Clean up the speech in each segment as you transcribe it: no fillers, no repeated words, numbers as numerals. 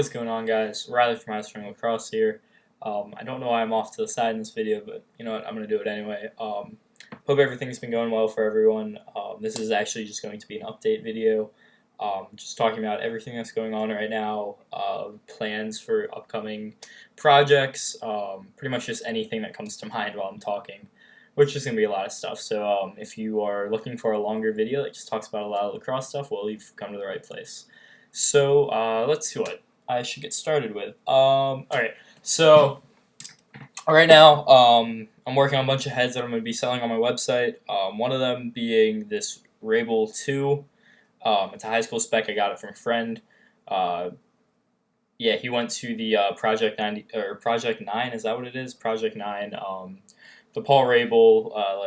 What is going on, guys? Riley from Lacrosse here. I don't know why I'm off to the side in this video, but you know what? I'm going to do it anyway. Hope everything's been going well for everyone. This is actually just going to be an update video. Just talking about everything that's going on right now, plans for upcoming projects, pretty much just anything that comes to mind while I'm talking, which is going to be a lot of stuff. So if you are looking for a longer video that just talks about a lot of lacrosse stuff, well, you've come to the right place. So let's see what I should get started with. Alright, so right now I'm working on a bunch of heads that I'm going to be selling on my website. One of them being this Rebel 2. It's a high school spec. I got it from a friend. Yeah, he went to the Project 9, or Project 9, is that what it is? Project 9, the Paul Rabel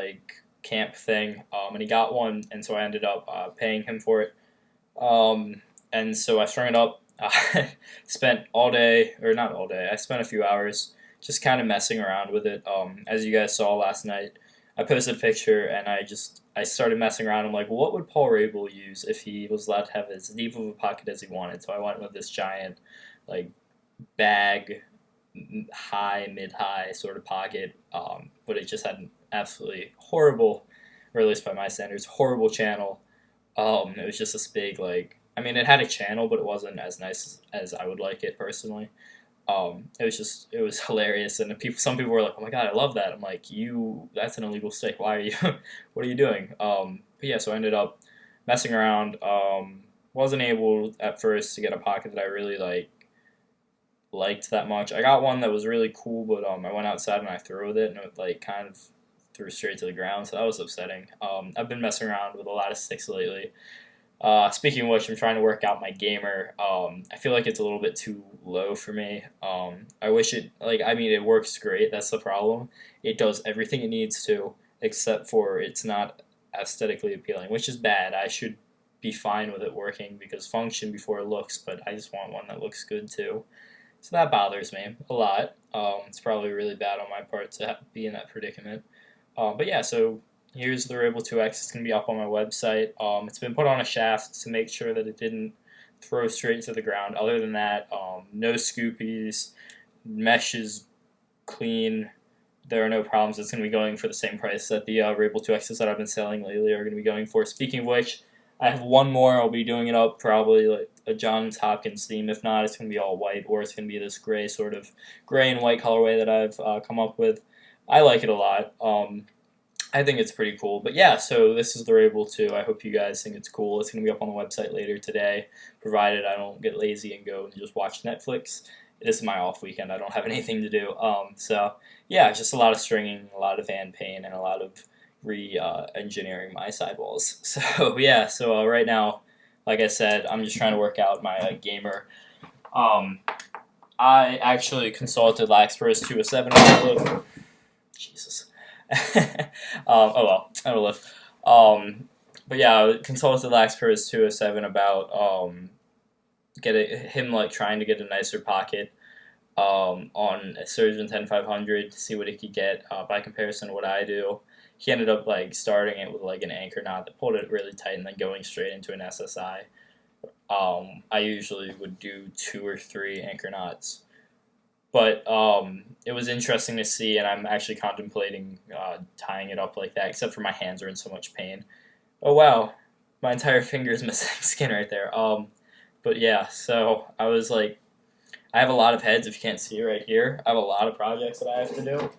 camp thing, and he got one, and so I ended up paying him for it. And so I strung it up, spent all day, or not all day, I spent a few hours just kind of messing around with it. As you guys saw last night, I posted a picture and I started messing around. I'm like, what would Paul Rabel use if he was allowed to have as deep of a pocket as he wanted? So I went with this giant, bag, mid-high sort of pocket, but it just had an absolutely horrible, or at least by my standards, horrible channel. It was just this big, it had a channel, but it wasn't as nice as I would like it personally. It was hilarious, and some people were like, "Oh my god, I love that." I'm like, that's an illegal stick. Why are you? What are you doing? But yeah, so I ended up messing around. Wasn't able at first to get a pocket that I really liked that much. I got one that was really cool, but I went outside and I threw with it, and it kind of threw straight to the ground, so that was upsetting. I've been messing around with a lot of sticks lately. Speaking of which, I'm trying to work out my gamer. I feel like it's a little bit too low for me. I wish it, it works great, that's the problem. It does everything it needs to, except for it's not aesthetically appealing, which is bad. I should be fine with it working, because function before looks, but I just want one that looks good too. So that bothers me a lot. It's probably really bad on my part to be in that predicament. But yeah, so here's the Rebel 2X. It's going to be up on my website. It's been put on a shaft to make sure that it didn't throw straight to the ground. Other than that, no scoopies, mesh is clean. There are no problems. It's going to be going for the same price that the Rebel 2Xs that I've been selling lately are going to be going for. Speaking of which, I have one more. I'll be doing it up probably like a Johns Hopkins theme. If not, it's going to be all white, or it's going to be this gray and white colorway that I've come up with. I like it a lot. I think it's pretty cool. But yeah, so this is the Rebel 2. I hope you guys think it's cool. It's going to be up on the website later today, provided I don't get lazy and go and just watch Netflix. This is my off weekend. I don't have anything to do. So yeah, just a lot of stringing, a lot of hand paint, and a lot of re-engineering my sidewalls. So yeah, so right now, like I said, I'm just trying to work out my gamer. I actually consulted Lacrosse 207 on it. Jesus. Oh well, that'll live. But yeah, I consulted Lacrosse 207 about trying to get a nicer pocket on a Surgeon 10500 to see what he could get by comparison to what I do. He ended up starting it with an anchor knot that pulled it really tight and then going straight into an SSI. I usually would do 2 or 3 anchor knots. But it was interesting to see, and I'm actually contemplating tying it up like that, except for my hands are in so much pain. Oh wow, my entire finger is missing skin right there. But yeah, so I was I have a lot of heads, if you can't see it right here. I have a lot of projects that I have to do.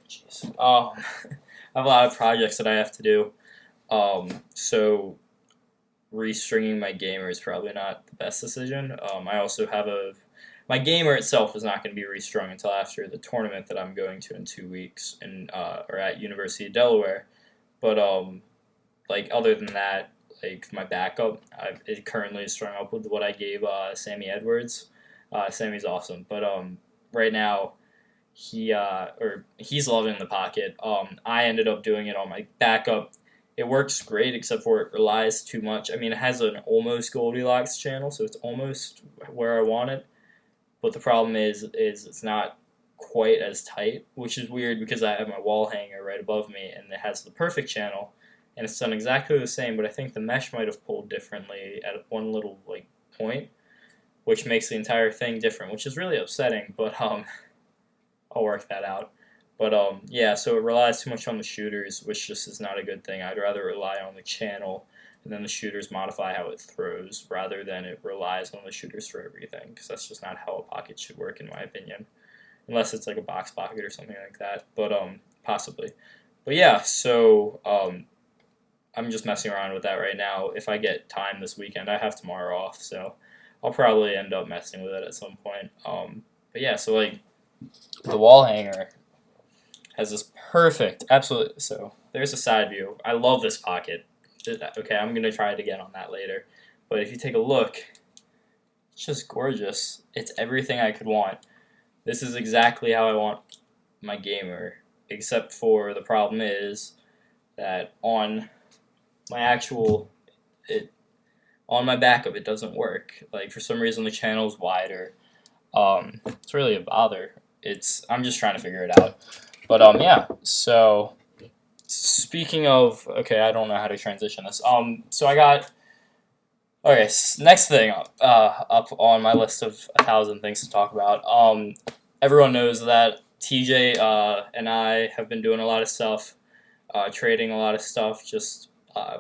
Jeez. I have a lot of projects that I have to do. So restringing my gamer is probably not the best decision. I also have my gamer itself is not going to be restrung until after the tournament that I'm going to in 2 weeks or at University of Delaware. But other than that, my backup, it currently is strung up with what I gave Sammy Edwards. Sammy's awesome, but right now he's loving the pocket. I ended up doing it on my backup. It works great, except for it relies too much. It has an almost Goldilocks channel, so it's almost where I want it. But the problem is it's not quite as tight, which is weird because I have my wall hanger right above me, and it has the perfect channel, and it's done exactly the same, but I think the mesh might have pulled differently at one little point, which makes the entire thing different, which is really upsetting, but I'll work that out. But yeah, so it relies too much on the shooters, which just is not a good thing. I'd rather rely on the channel, and then the shooters modify how it throws, rather than it relies on the shooters for everything, because that's just not how a pocket should work, in my opinion. Unless it's like a box pocket or something like that, but possibly. But yeah, so I'm just messing around with that right now. If I get time this weekend, I have tomorrow off, so I'll probably end up messing with it at some point. But yeah, so like the wall hanger has this perfect, absolutely. So there's a side view. I love this pocket. Okay, I'm gonna try it again on that later. But if you take a look, it's just gorgeous. It's everything I could want. This is exactly how I want my gamer, except for the problem is that on my actual, on my backup it doesn't work. Like for some reason the channel's wider. It's really a bother. I'm just trying to figure it out. But yeah, so speaking of, okay, I don't know how to transition this. So I got, okay, next thing up on my list of 1,000 things to talk about. Everyone knows that TJ and I have been doing a lot of stuff, trading a lot of stuff, just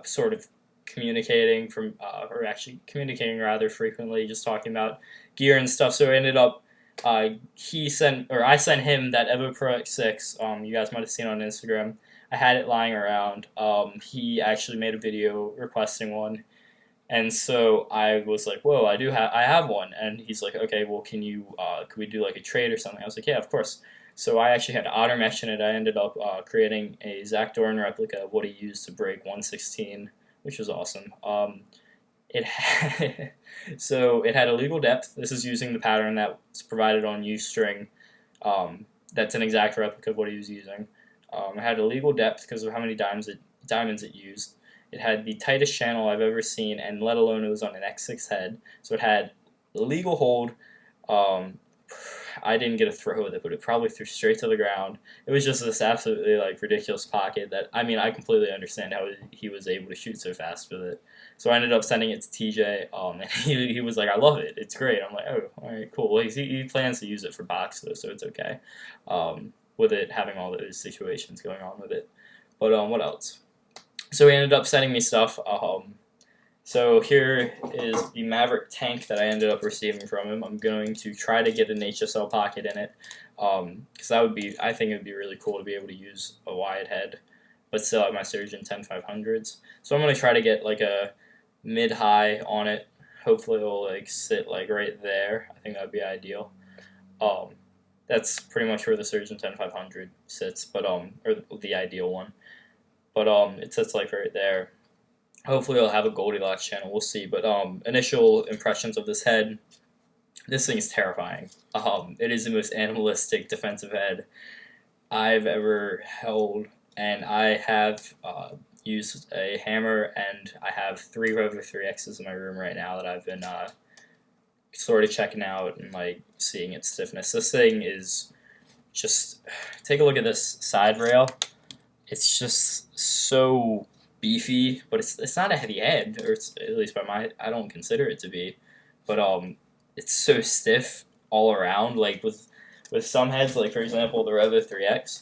sort of communicating or actually communicating rather frequently, just talking about gear and stuff. So I ended up, I sent him that Evo Pro X6. You guys might have seen on Instagram. I had it lying around. He actually made a video requesting one. And so I was like, whoa, I have one. And he's like, okay, well, can we do like a trade or something? I was like, yeah, of course. So I actually had otter mesh in it. I ended up creating a Zach Doran replica of what he used to break 116, which was awesome. So it had a legal depth. This is using the pattern that's provided on Ustring. That's an exact replica of what he was using. It had a legal depth because of how many diamonds it used. It had the tightest channel I've ever seen, and let alone it was on an X6 head. So it had the legal hold. I didn't get a throw with it, but it probably threw straight to the ground. It was just this absolutely like ridiculous pocket that, I mean, I completely understand how he was able to shoot so fast with it. So I ended up sending it to TJ, and he was like, I love it. It's great. I'm like, oh, all right, cool. Well, he plans to use it for box, though, so it's okay with it having all those situations going on with it. But what else? So he ended up sending me stuff. So here is the Maverick tank that I ended up receiving from him. I'm going to try to get an HSL pocket in it, because I think it would be really cool to be able to use a wide head, but still have my Surgeon 10500s. So I'm going to try to get like a mid-high on it. Hopefully it'll like sit like right there. I think that would be ideal. That's pretty much where the Surgeon 10500 sits, but or the ideal one. But it sits like right there. Hopefully it'll have a Goldilocks channel, we'll see. But initial impressions of this head, this thing is terrifying. It is the most animalistic defensive head I've ever held, and I have used a hammer, and I have 3 Rover 3Xs in my room right now that I've been sort of checking out and like seeing its stiffness. This thing is just, take a look at this side rail. It's just so beefy, but it's not a heavy head, or it's, at least I don't consider it to be. But it's so stiff all around. Like with some heads, like for example the Revo 3X,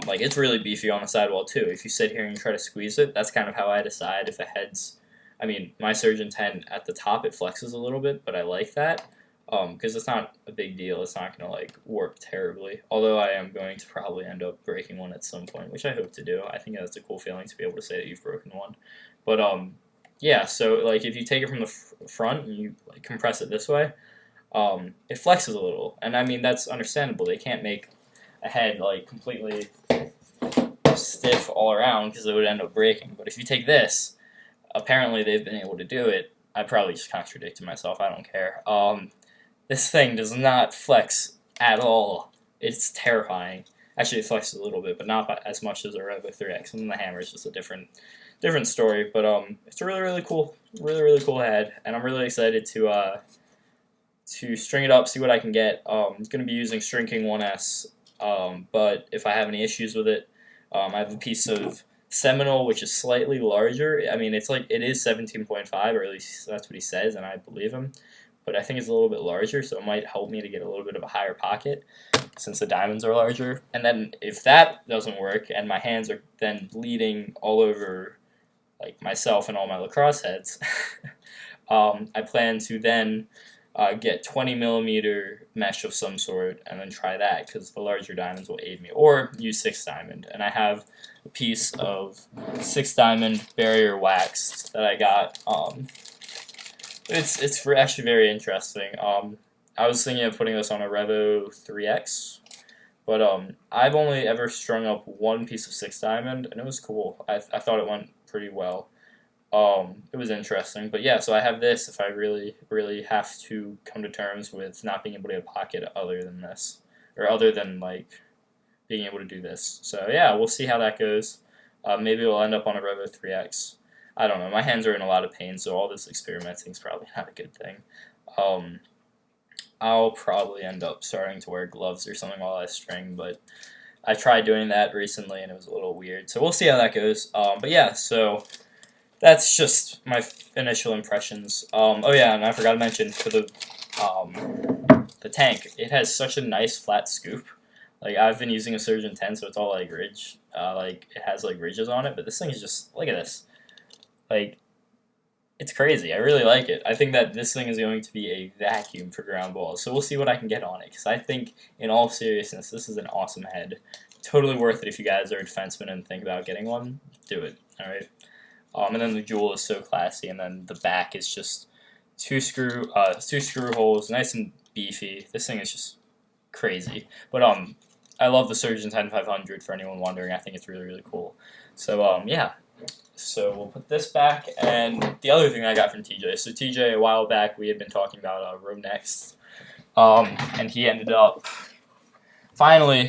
like it's really beefy on the sidewall too. If you sit here and you try to squeeze it, that's kind of how I decide if a head's. I mean, my Surgeon 10 at the top, it flexes a little bit, but I like that. Because it's not a big deal. It's not going to like warp terribly. Although I am going to probably end up breaking one at some point, which I hope to do. I think that's a cool feeling to be able to say that you've broken one. But yeah. So like if you take it from the front and you like compress it this way, it flexes a little, and I mean that's understandable. They can't make a head like completely stiff all around because it would end up breaking. But if you take this, apparently they've been able to do it. I probably just contradicted myself. I don't care. This thing does not flex at all. It's terrifying. Actually, it flexes a little bit, but not as much as a Revo 3X. And the hammer is just a different story. But it's a really cool head, and I'm really excited to string it up, see what I can get. I'm going to be using String King 1S, but if I have any issues with it, I have a piece of Seminole, which is slightly larger. I mean, it is 17.5, or at least that's what he says, and I believe him. but I think it's a little bit larger, so it might help me to get a little bit of a higher pocket since the diamonds are larger. And then if that doesn't work and my hands are then bleeding all over like myself and all my lacrosse heads, I plan to then get 20 millimeter mesh of some sort and then try that because the larger diamonds will aid me, or use 6 diamond. And I have a piece of 6 diamond barrier wax that I got. It's actually very interesting. I was thinking of putting this on a Revo 3X, but I've only ever strung up one piece of 6 diamond, and it was cool. I thought it went pretty well. It was interesting, but yeah, so I have this if I really, really have to come to terms with not being able to get a pocket other than this, or other than, like, being able to do this. So yeah, we'll see how that goes. Maybe we'll end up on a Revo 3X. I don't know, my hands are in a lot of pain, so all this experimenting is probably not a good thing. I'll probably end up starting to wear gloves or something while I string, but I tried doing that recently and it was a little weird, so we'll see how that goes. But yeah, so that's just my initial impressions. Oh yeah, and I forgot to mention for the tank, it has such a nice flat scoop. Like, I've been using a Surgeon 10, so it's all like ridge, like it has like ridges on it, but this thing is just, look at this. Like, it's crazy. I really like it. I think that this thing is going to be a vacuum for ground balls, so we'll see what I can get on it, because I think, in all seriousness, this is an awesome head. Totally worth it if you guys are a defenseman and think about getting one. Do it, alright? And then the jewel is so classy, and then the back is just two screw holes, nice and beefy. This thing is just crazy. But I love the Surgeon 10500 for anyone wondering. I think it's really, really cool. So yeah. So we'll put this back, and the other thing I got from TJ. So TJ, a while back, we had been talking about Row Next, and he ended up finally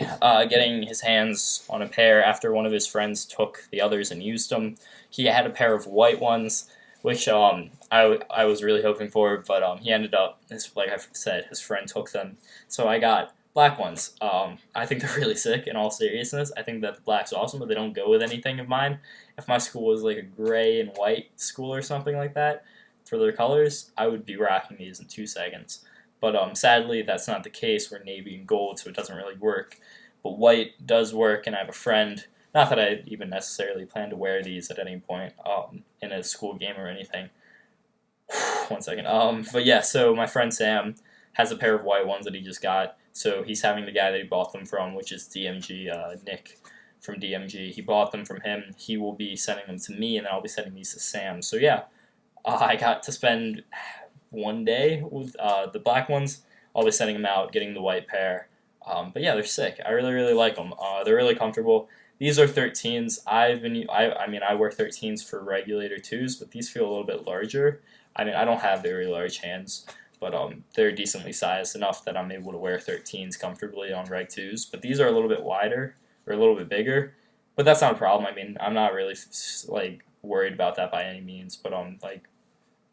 getting his hands on a pair after one of his friends took the others and used them. He had a pair of white ones, which I was really hoping for, but he ended up, like I said, his friend took them, so I got black ones. I think they're really sick, in all seriousness. I think that the black's awesome, but they don't go with anything of mine. If my school was like a gray and white school or something like that, for their colors, I would be rocking these in 2 seconds. But sadly, that's not the case. We're navy and gold, so it doesn't really work. But white does work, and I have a friend, not that I even necessarily plan to wear these at any point in a school game or anything. 1 second. But yeah, so my friend Sam has a pair of white ones that he just got. So he's having the guy that he bought them from, which is DMG, Nick from DMG. He bought them from him. He will be sending them to me, and then I'll be sending these to Sam. So yeah, I got to spend 1 day with the black ones. I'll be sending them out, getting the white pair. But yeah, they're sick. I really, really like them. They're really comfortable. These are 13s. I wear 13s for Regulator Tues, but these feel a little bit larger. I mean, I don't have very large hands, but they're decently sized enough that I'm able to wear 13s comfortably on Reg 2s. But these are a little bit wider, or a little bit bigger, but that's not a problem. I mean, I'm not really like worried about that by any means, but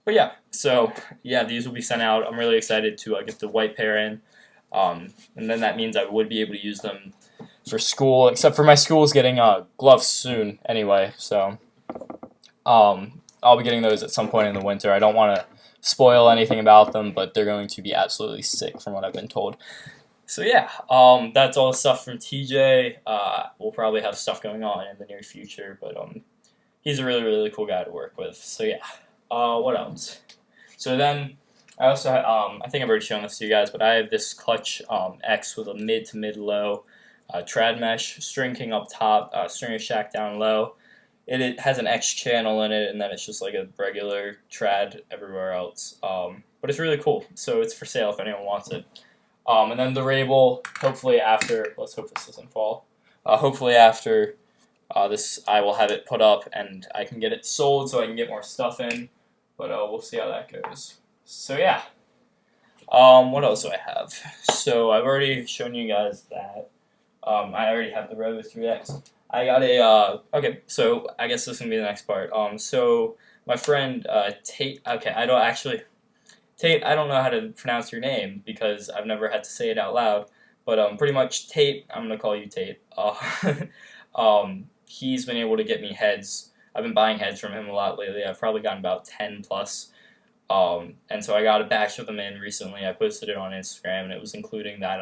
yeah. So yeah, these will be sent out. I'm really excited to get the white pair in, and then that means I would be able to use them for school, except for my school's getting gloves soon anyway, so I'll be getting those at some point in the winter. I don't want to spoil anything about them, but they're going to be absolutely sick from what I've been told. So yeah, that's all the stuff from TJ. We'll probably have stuff going on in the near future, but he's a really, really cool guy to work with. So yeah, what else? So then I also I think I've already shown this to you guys, but I have this clutch X with a mid to mid low trad mesh, string king up top, stringer shack down low. It has an X channel in it, and then it's just like a regular trad everywhere else. But it's really cool, so it's for sale if anyone wants it. And then the Rabel, hopefully after, let's hope this doesn't fall. Hopefully after this, I will have it put up and I can get it sold so I can get more stuff in. But we'll see how that goes. So yeah. What else do I have? So I've already shown you guys that. I already have the Revo 3X. I got a, okay, so I guess this is going to be the next part. So my friend Tate, okay, Tate, I don't know how to pronounce your name because I've never had to say it out loud, but pretty much Tate, I'm going to call you Tate. He's been able to get me heads. I've been buying heads from him a lot lately. I've probably gotten about 10 plus. And so I got a batch of them in recently. I posted it on Instagram, and it was including that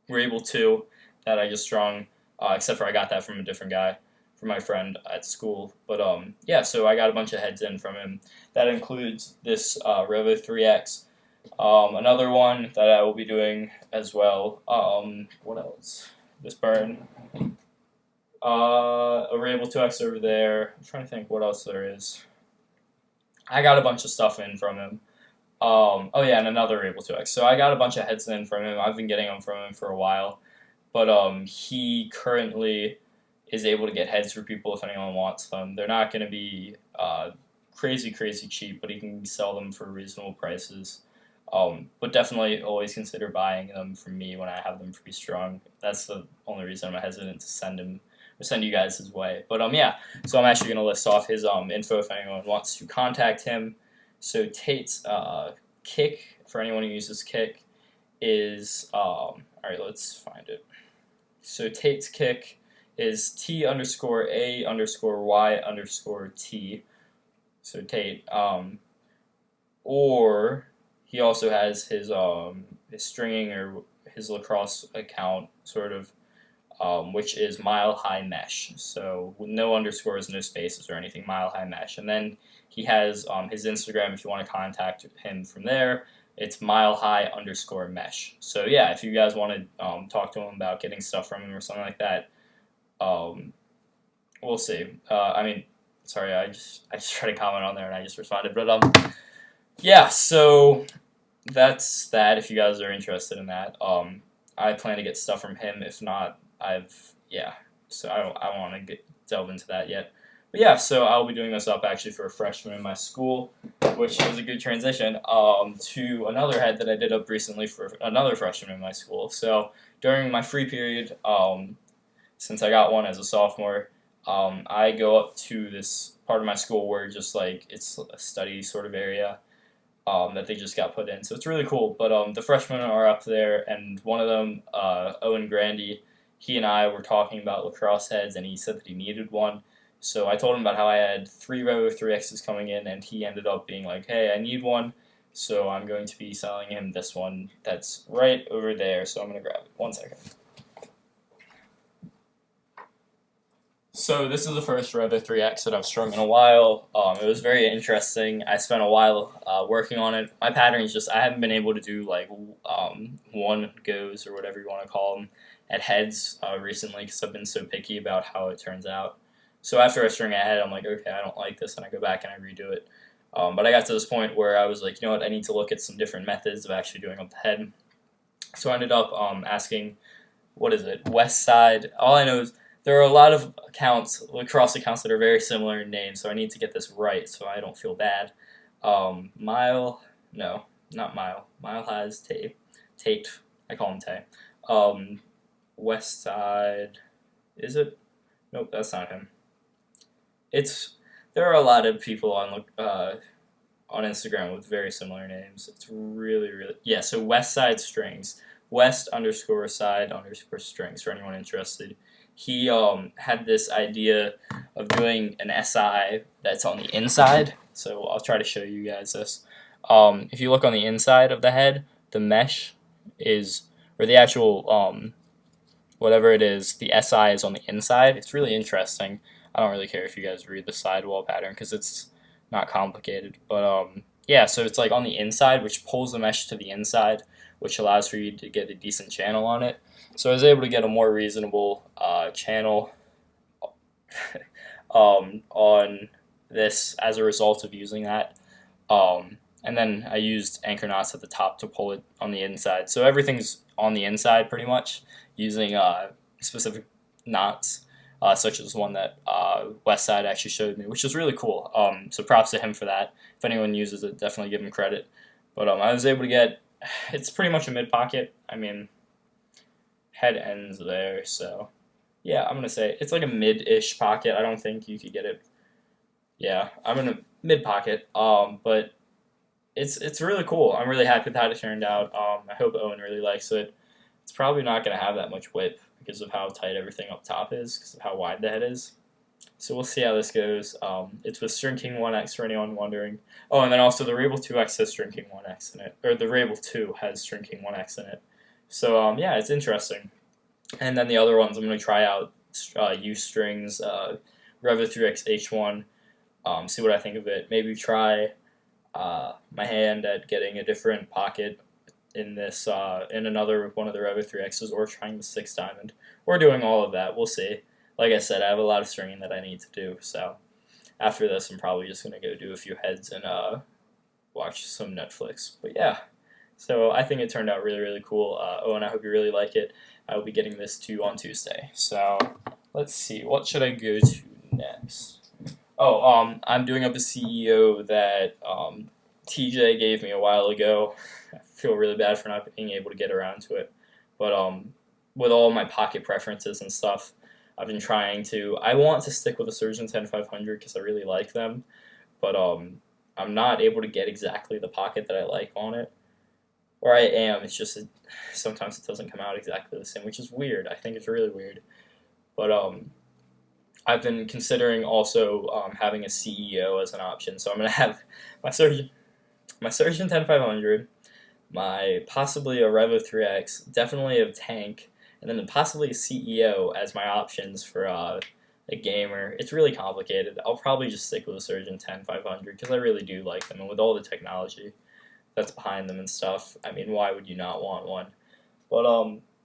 Rebel 2 that I just strung, except for I got that from a different guy, from my friend at school. But yeah, so I got a bunch of heads in from him. That includes this Revo 3X. Another one that I will be doing as well. What else? This burn. A Rebel 2X over there. I'm trying to think what else there is. I got a bunch of stuff in from him. Oh yeah, and another Rebel 2X. So I got a bunch of heads in from him. I've been getting them from him for a while. But he currently is able to get heads for people if anyone wants them. They're not going to be crazy cheap, but he can sell them for reasonable prices. But definitely always consider buying them from me when I have them pre-strung. That's the only reason I'm hesitant to send you guys his way. But yeah, so I'm actually going to list off his info if anyone wants to contact him. So Tate's kick, for anyone who uses kick, is alright, let's find it. So Tate's kick is T_A_Y_T. So Tate. Or he also has his stringing or his lacrosse account sort of, which is Mile High Mesh. So with no underscores, no spaces or anything, Mile High Mesh. And then he has his Instagram if you want to contact him from there. It's milehigh_mesh. So yeah, if you guys want to talk to him about getting stuff from him or something like that, we'll see. I mean, sorry, I just tried to comment on there and I just responded. But yeah, so that's that. If you guys are interested in that, I plan to get stuff from him. If not, so I don't want to delve into that yet. But yeah, so I'll be doing this up actually for a freshman in my school, which is a good transition to another head that I did up recently for another freshman in my school. So during my free period, since I got one as a sophomore, I go up to this part of my school where just like it's a study sort of area that they just got put in. So it's really cool. But the freshmen are up there, and one of them, Owen Grandy, he and I were talking about lacrosse heads, and he said that he needed one. So I told him about how I had 3 Revo 3Xs coming in, and he ended up being like, hey, I need one, so I'm going to be selling him this one that's right over there. So I'm going to grab it. 1 second. So this is the first Revo 3X that I've strung in a while. It was very interesting. I spent a while working on it. My pattern is just I haven't been able to do like one goes or whatever you want to call them at heads recently because I've been so picky about how it turns out. So after I string a head, I'm like, okay, I don't like this, and I go back and I redo it. But I got to this point where I was like, you know what, I need to look at some different methods of actually doing up the head. So I ended up asking, what is it, West Side. All I know is there are a lot of accounts, lacrosse accounts that are very similar in name, so I need to get this right so I don't feel bad. Mile has Tate. I call him Tate. West Side, is it? Nope, that's not him. There are a lot of people on Instagram with very similar names. It's really yeah. So West Side Strings, West_side_strings for anyone interested. He had this idea of doing an SI that's on the inside. So I'll try to show you guys this. If you look on the inside of the head, the mesh is, or the actual whatever it is, the SI is on the inside. It's really interesting. I don't really care if you guys read the sidewall pattern because it's not complicated. But yeah, so it's like on the inside, which pulls the mesh to the inside, which allows for you to get a decent channel on it. So I was able to get a more reasonable channel on this as a result of using that. And then I used anchor knots at the top to pull it on the inside. So everything's on the inside pretty much, using specific knots, such as one that Westside actually showed me, which was really cool. So props to him for that. If anyone uses it, definitely give him credit. But I was able to get, it's pretty much a mid-pocket. I mean, head ends there, so yeah, I'm going to say it's like a mid-ish pocket. I don't think you could get it. Yeah, I'm in a mid-pocket, but it's really cool. I'm really happy with how it turned out. I hope Owen really likes it. It's probably not going to have that much whip because of how tight everything up top is, because of how wide the head is. So we'll see how this goes. It's with String King 1X for anyone wondering. Oh, and then also the Rabel 2X has String King 1X in it, or the Rabel 2 has String King 1X in it. So yeah, it's interesting. And then the other ones I'm going to try out U strings, Revo 3X H1, see what I think of it. Maybe try my hand at getting a different pocket in this in another one of the Revo 3Xs, or trying the 6 diamond, or doing all of that. We'll see. Like I said, I have a lot of stringing that I need to do, so after this I'm probably just going to go do a few heads and watch some Netflix. But yeah, so I think it turned out really, really cool. Oh, and I hope you really like it. I will be getting this to you on Tuesday. So let's see, what should I go to next? Oh, I'm doing up a CEO that TJ gave me a while ago. I feel really bad for not being able to get around to it, but with all my pocket preferences and stuff, I've been trying to. I want to stick with a Surgeon 10500 because I really like them, but I'm not able to get exactly the pocket that I like on it. Or I am. It's just sometimes it doesn't come out exactly the same, which is weird. I think it's really weird. But I've been considering also having a CEO as an option. So I'm gonna have my Surgeon 10500, my possibly a Revo 3X, definitely a tank, and then possibly a CEO as my options for a gamer. It's really complicated. I'll probably just stick with a Surgeon 10500 because I really do like them, and with all the technology that's behind them and stuff, I mean, why would you not want one?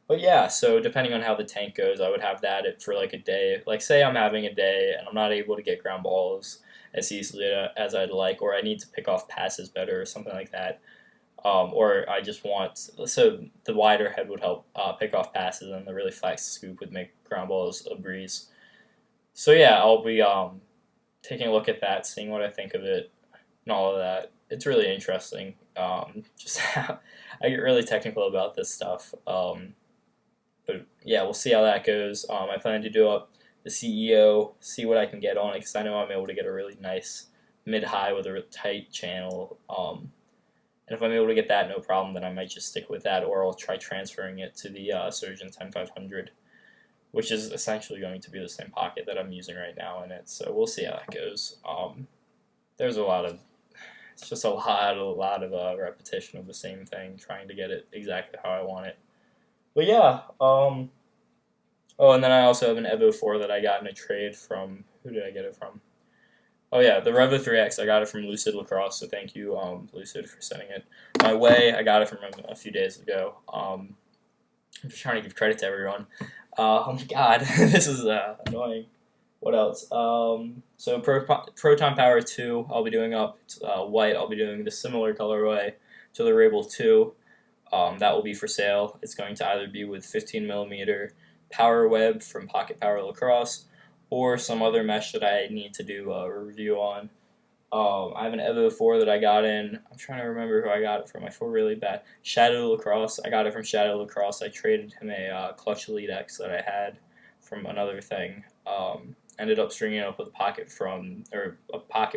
But yeah, so depending on how the tank goes, I would have that for like a day. Like, say I'm having a day and I'm not able to get ground balls as easily as I'd like, or I need to pick off passes better or something like that. Or I just want, so the wider head would help pick off passes, and the really flat scoop would make ground balls a breeze. So yeah, I'll be taking a look at that, seeing what I think of it, and all of that. It's really interesting. Just I get really technical about this stuff. But yeah, we'll see how that goes. I plan to do up the CEO, see what I can get on it, because I know I'm able to get a really nice mid-high with a tight channel. And if I'm able to get that, no problem, then I might just stick with that, or I'll try transferring it to the Surgeon 10500, which is essentially going to be the same pocket that I'm using right now in it. So we'll see how that goes. There's it's just a lot of repetition of the same thing, trying to get it exactly how I want it. But yeah, oh, and then I also have an Evo 4 that I got in a trade from, who did I get it from? Oh yeah, the Revo 3X, I got it from Lucid Lacrosse, so thank you, Lucid, for sending it my way. I got it from him a few days ago. I'm just trying to give credit to everyone. Oh my god, this is annoying. What else? So Proton Power 2, I'll be doing up. It's white. I'll be doing the similar colorway to the Rabel 2. That will be for sale. It's going to either be with 15mm power web from Pocket Power Lacrosse, or some other mesh that I need to do a review on. I have an Evo 4 that I got in. I'm trying to remember who I got it from. I feel really bad. Shadow Lacrosse. I got it from Shadow Lacrosse. I traded him a Clutch Elite X that I had from another thing. Ended up stringing it up with a pocket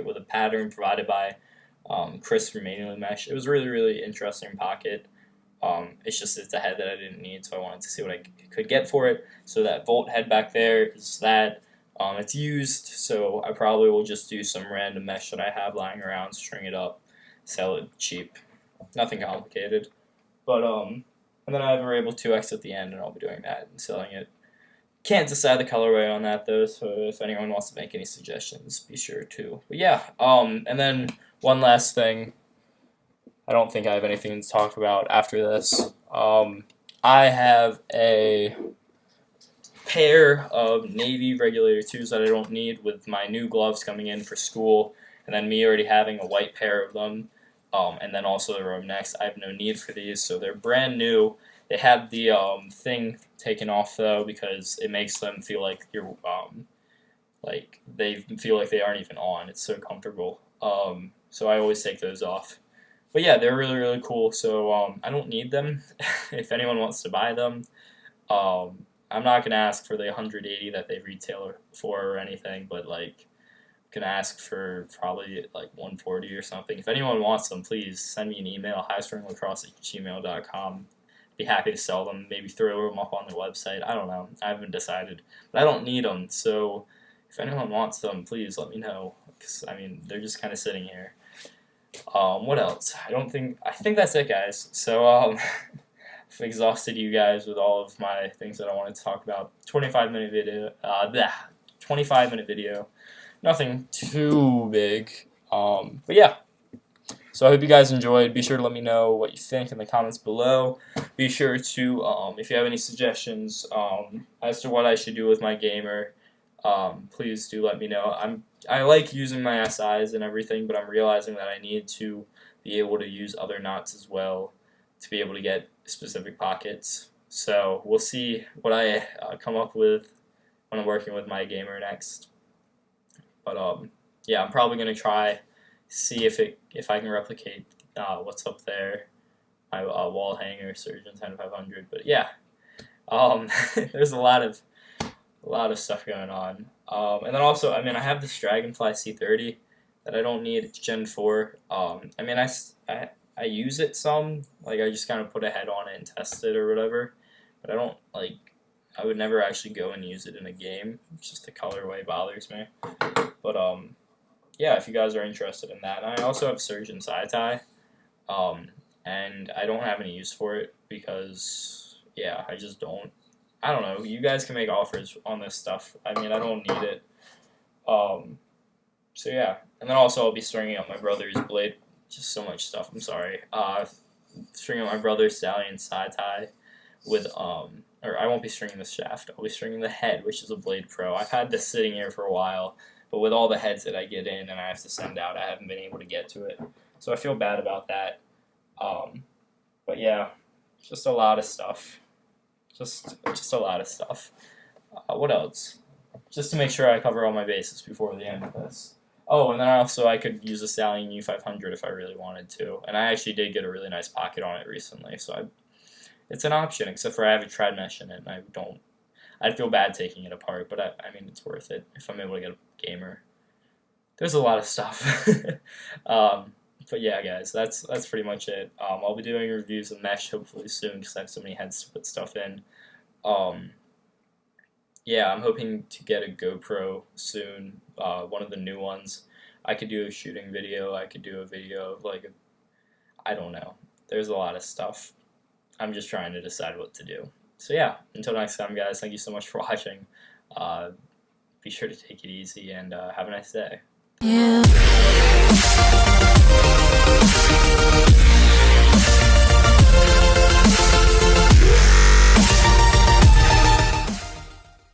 with a pattern provided by Chris from Manually Mesh. It was a really, really interesting pocket. It's a head that I didn't need, so I wanted to see what I could get for it. So that Volt head back there is that. It's used, so I probably will just do some random mesh that I have lying around, string it up, sell it cheap. Nothing complicated. But and then I have a Rabel 2X at the end, and I'll be doing that and selling it. Can't decide the colorway on that though, so if anyone wants to make any suggestions, be sure to. But yeah, and then one last thing. I don't think I have anything to talk about after this. I have a pair of Navy Regulator Tues that I don't need, with my new gloves coming in for school, and then me already having a white pair of them, and then also the Rome Next. I have no need for these, so they're brand new. They have the thing taken off though, because it makes them feel like you're like they feel like they aren't even on. It's so comfortable. So I always take those off. But yeah, they're really, really cool. So I don't need them. If anyone wants to buy them, I'm not gonna ask for the 180 that they retail for or anything, but like, I'm gonna ask for probably like 140 or something. If anyone wants them, please send me an email, highstringlacrosse@gmail.com. Be happy to sell them. Maybe throw them up on their website. I don't know. I haven't decided, but I don't need them. So if anyone wants them, please let me know. Because, I mean, they're just kind of sitting here. What else? I think that's it, guys. So, I've exhausted you guys with all of my things that I wanted to talk about. 25-minute video. 25-minute video. Nothing too big. But yeah. So I hope you guys enjoyed. Be sure to let me know what you think in the comments below. Be sure to, if you have any suggestions as to what I should do with my gamer, please do let me know. I like using my SIs and everything, but I'm realizing that I need to be able to use other knots as well to be able to get specific pockets. So we'll see what I come up with when I'm working with my gamer next. But yeah, I'm probably gonna try see if I can replicate what's up there, my wall hanger Surgeon 10500. But yeah, there's a lot of stuff going on. And then also, I mean, I have this Dragonfly C30 that I don't need. It's Gen 4. I mean, I use it some. Like, I just kind of put a head on it and test it or whatever. But I don't, like, I would never actually go and use it in a game. It's just the colorway bothers me. But, yeah, if you guys are interested in that. And I also have Surgeon Sci-Tie. And I don't have any use for it because, yeah, I just don't. I don't know. You guys can make offers on this stuff. I mean, I don't need it. So yeah, and then also I'll be stringing up my brother's blade. Just so much stuff. I'm sorry. Stringing up my brother's Stallion Sci-Tie with or I won't be stringing the shaft. I'll be stringing the head, which is a Blade Pro. I've had this sitting here for a while, but with all the heads that I get in and I have to send out, I haven't been able to get to it. So I feel bad about that. But yeah, just a lot of stuff. Just a lot of stuff. What else? Just to make sure I cover all my bases before the end of this. Oh, and then I could use a Stallion U500 if I really wanted to. And I actually did get a really nice pocket on it recently, so it's an option, except for I have a tread mesh in it, and I'd feel bad taking it apart, but I mean, it's worth it if I'm able to get a gamer. There's a lot of stuff. But yeah, guys, that's pretty much it. I'll be doing reviews of mesh hopefully soon because I have so many heads to put stuff in. Yeah, I'm hoping to get a GoPro soon, one of the new ones. I could do a shooting video. I could do a video of I don't know. There's a lot of stuff. I'm just trying to decide what to do. So yeah, until next time, guys, thank you so much for watching. Be sure to take it easy and have a nice day. Yeah.